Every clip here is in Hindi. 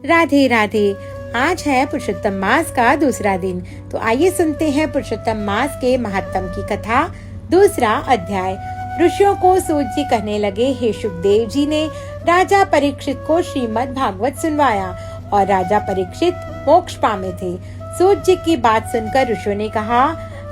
राधे राधे। आज है पुरुषोत्तम मास का दूसरा दिन, तो आइए सुनते हैं पुरुषोत्तम मास के महात्म की कथा। दूसरा अध्याय। ऋषियों को सूत जी कहने लगे, हे शुकदेव जी ने राजा परीक्षित को श्रीमद् भागवत सुनवाया और राजा परीक्षित मोक्ष पामे थे। सूत जी की बात सुनकर ऋषियों ने कहा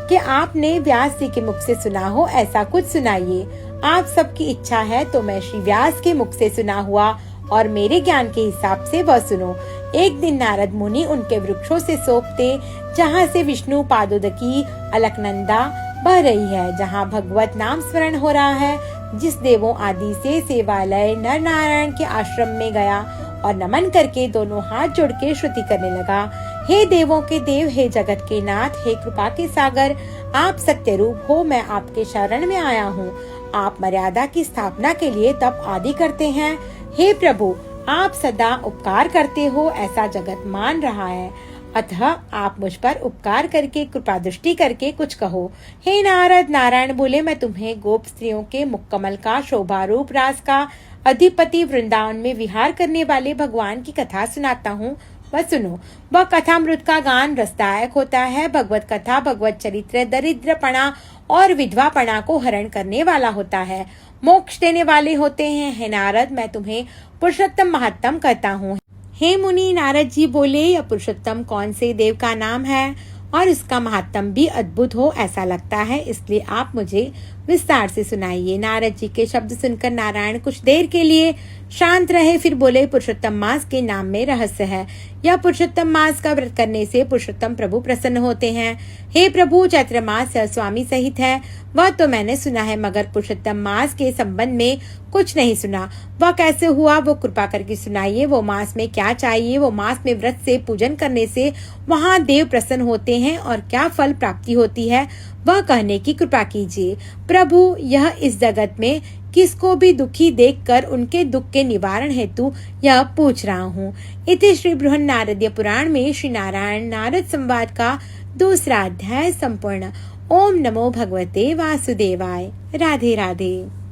कि आपने व्यास जी के मुख से सुना हो ऐसा कुछ सुनाइए। आप सबकी इच्छा है तो मैं श्री व्यास के मुख से सुना हुआ और मेरे ज्ञान के हिसाब से वह सुनो। एक दिन नारद मुनि उनके वृक्षों से सोपते जहाँ से विष्णु पादोदकी अलकनंदा बह रही है, जहाँ भगवत नाम स्मरण हो रहा है, जिस देवों आदि से सेवालय नर नारायण के आश्रम में गया और नमन करके दोनों हाथ जोड़ के श्रुति करने लगा, हे देवों के देव, हे जगत के नाथ, हे कृपा के सागर, आप सत्य रूप हो, मैं आपके शरण में आया हूँ। आप मर्यादा की स्थापना के लिए तप आदि करते हैं। हे प्रभु, आप सदा उपकार करते हो ऐसा जगत मान रहा है, अतः आप मुझ पर उपकार करके कृपा दृष्टि करके कुछ कहो। हे नारद, नारायण बोले, मैं तुम्हें गोप स्त्रियों के मुक्कमल का शोभा रूप रास का अधिपति वृंदावन में विहार करने वाले भगवान की कथा सुनाता हूँ, वह सुनो। वह कथामृत का गान रसदायक होता है। भगवत कथा भगवत चरित्र दरिद्रपना और विधवापना को हरण करने वाला होता है, मोक्ष देने वाले होते हैं। हे नारद, मैं तुम्हें पुरुषोत्तम महात्म कहता हूँ। हे मुनि, नारद जी बोले, यह पुरुषोत्तम कौन से देव का नाम है और उसका महात्म भी अद्भुत हो ऐसा लगता है, इसलिए आप मुझे विस्तार से सुनाइए। नारद जी के शब्द सुनकर नारायण कुछ देर के लिए शांत रहे, फिर बोले, पुरुषोत्तम मास के नाम में रहस्य है। यह पुरुषोत्तम मास का व्रत करने से पुरुषोत्तम प्रभु प्रसन्न होते हैं। हे प्रभु, चैत्र मास स्वामी सहित है, वह तो मैंने सुना है, मगर पुरुषोत्तम मास के संबंध में कुछ नहीं सुना। वह कैसे हुआ, वो कृपा करके सुनाइए। वो मास में क्या चाहिए, वो मास में व्रत से पूजन करने से वहाँ देव प्रसन्न होते हैं और क्या फल प्राप्ति होती है, वह कहने की कृपा कीजिए। प्रभु, यह इस जगत में किसको भी दुखी देखकर उनके दुख के निवारण हेतु यह पूछ रहा हूँ। इति श्री बृहन नारदीय पुराण में श्री नारायण नारद संवाद का दूसरा अध्याय संपूर्ण। ओम नमो भगवते वासुदेवाय। राधे राधे।